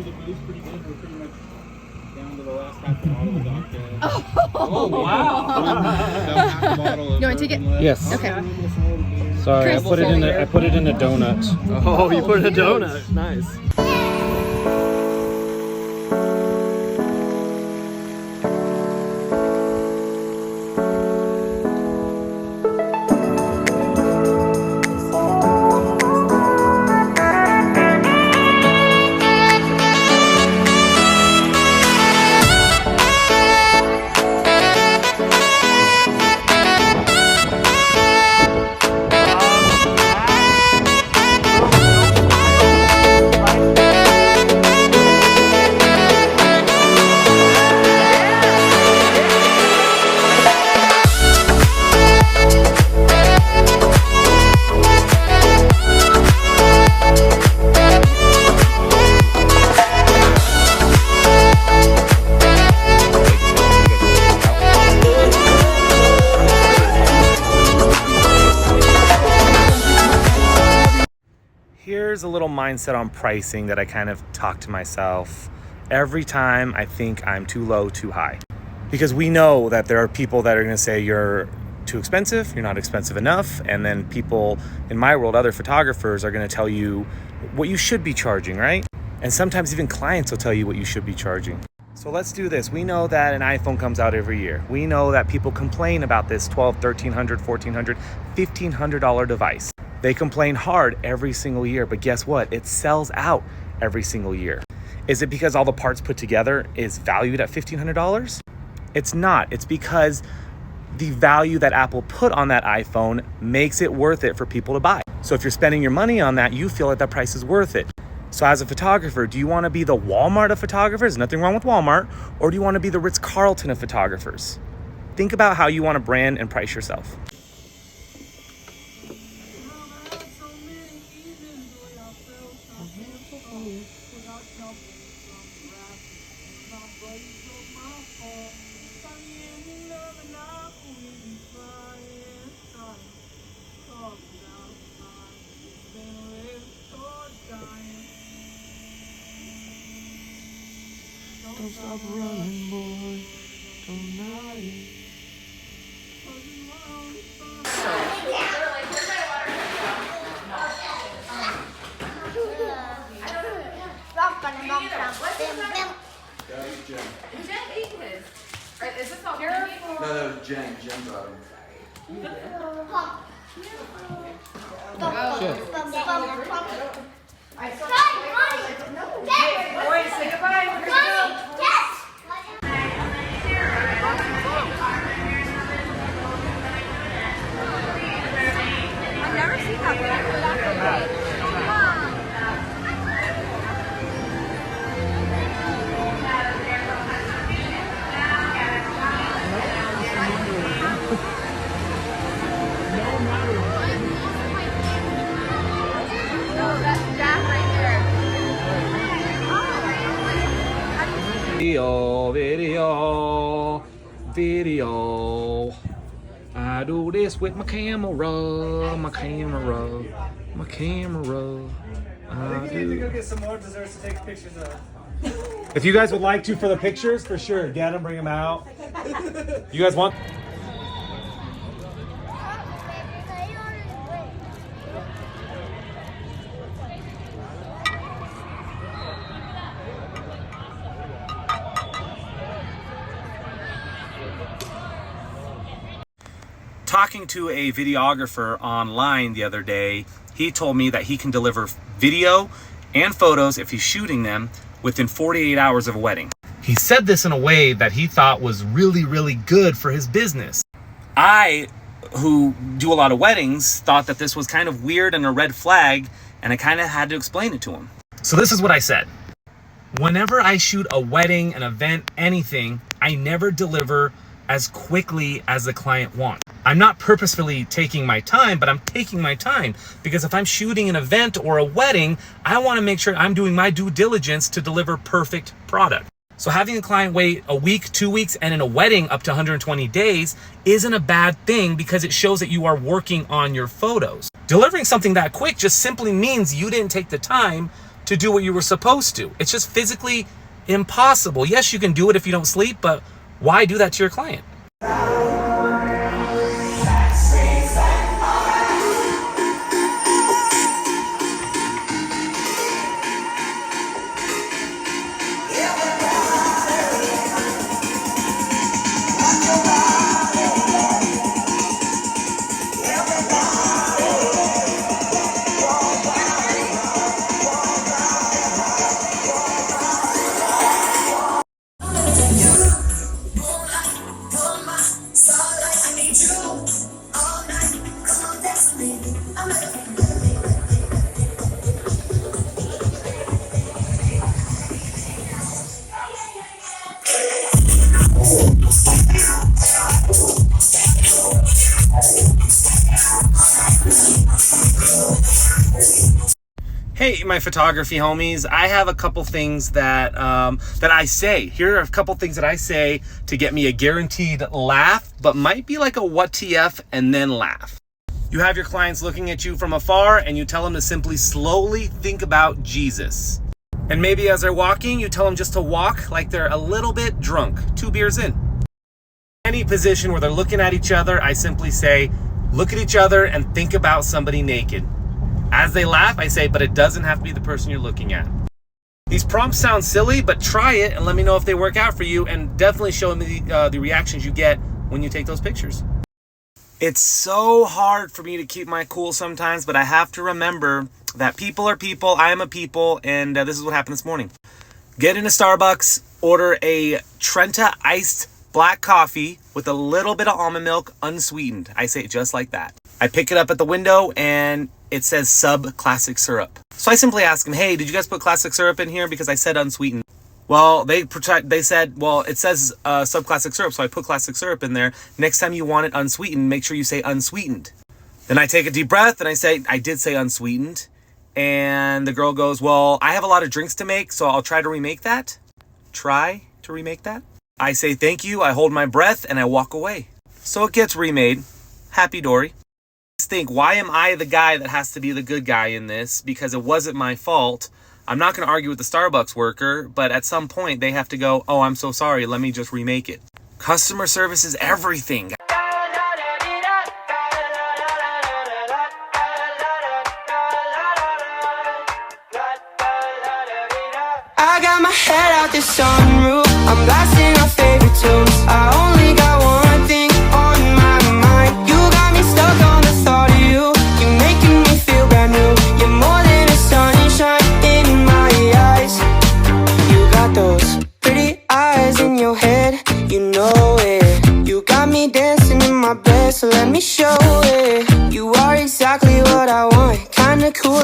through the booth pretty good. We're pretty much down to the last half bottle of vodka. Oh, wow. Half bottle of You want to take it? Yes. Okay. Sorry, Chris. I put it in a donut. Oh, you put in a donut. Nice. Here's a little mindset on pricing that I kind of talk to myself every time I think I'm too low, too high. Because we know that there are people that are going to say you're too expensive, you're not expensive enough, and then people in my world, other photographers, are going to tell you what you should be charging, right? And sometimes even clients will tell you what you should be charging. So let's do this. We know that an iPhone comes out every year. We know that people complain about this $1,200, $1,300, $1,400, $1,500 device. They complain hard every single year, but guess what? It sells out every single year. Is it because all the parts put together is valued at $1,500? It's not. It's because the value that Apple put on that iPhone makes it worth it for people to buy. So if you're spending your money on that, you feel like that price is worth it. So as a photographer, do you want to be the Walmart of photographers? Nothing wrong with Walmart. Or do you want to be the Ritz-Carlton of photographers? Think about how you want to brand and price yourself. Don't stop running, boy. Tonight. Is this all careful? No, that was Jen. Jen brought him. Boys, say goodbye. I've never seen that before. Video. I do this with my camera. I think we need to go get some more desserts to take pictures of. If you guys would like to for the pictures, for sure, get them, bring them out. You guys want? Talking to a videographer online the other day, he told me that he can deliver video and photos if he's shooting them within 48 hours of a wedding. He said this in a way that he thought was really, really good for his business. I, who do a lot of weddings, thought that this was kind of weird and a red flag, and I kind of had to explain it to him. So this is what I said. Whenever I shoot a wedding, an event, anything, I never deliver as quickly as the client wants. I'm not purposefully taking my time, but I'm taking my time because if I'm shooting an event or a wedding, I want to make sure I'm doing my due diligence to deliver perfect product. So having a client wait a week, 2 weeks, and in a wedding up to 120 days isn't a bad thing because it shows that you are working on your photos. Delivering something that quick just simply means you didn't take the time to do what you were supposed to. It's just physically impossible. Yes, you can do it if you don't sleep, but why do that to your client? Hey, my photography homies, I have a couple things that that I say. Here are a couple things that I say to get me a guaranteed laugh, but might be like a what TF and then laugh. You have your clients looking at you from afar and you tell them to simply slowly think about Jesus. And maybe as they're walking, you tell them just to walk like they're a little bit drunk, 2 beers in. Any position where they're looking at each other, I simply say, look at each other and think about somebody naked. As they laugh, I say, but it doesn't have to be the person you're looking at. These prompts sound silly, but try it and let me know if they work out for you, and definitely show me the reactions you get when you take those pictures. It's so hard for me to keep my cool sometimes, but I have to remember that people are people, I am a people, and this is what happened this morning. Get into Starbucks, order a Trenta iced black coffee with a little bit of almond milk, unsweetened. I say it just like that. I pick it up at the window and it says sub classic syrup. So I simply ask them, hey, did you guys put classic syrup in here? Because I said unsweetened. Well, they said, well, it says sub classic syrup. So I put classic syrup in there. Next time you want it unsweetened, make sure you say unsweetened. Then I take a deep breath and I say, I did say unsweetened. And the girl goes, well, I have a lot of drinks to make, so I'll try to remake that. Try to remake that. I say thank you, I hold my breath, and I walk away. So it gets remade. Happy Dory. Think, why am I the guy that has to be the good guy in this? Because it wasn't my fault. I'm not going to argue with the Starbucks worker, but at some point they have to go, oh, I'm so sorry, let me just remake it. Customer service is everything. I got my head out the sunroof, I'm blasting our favorite tunes. I only got one thing on my mind. You got me stuck on the thought of you. You're making me feel brand new. You're more than a sunshine in my eyes. You got those pretty eyes in your head, you know it. You got me dancing in my bed, so let me show it. You are exactly what I want, kinda cool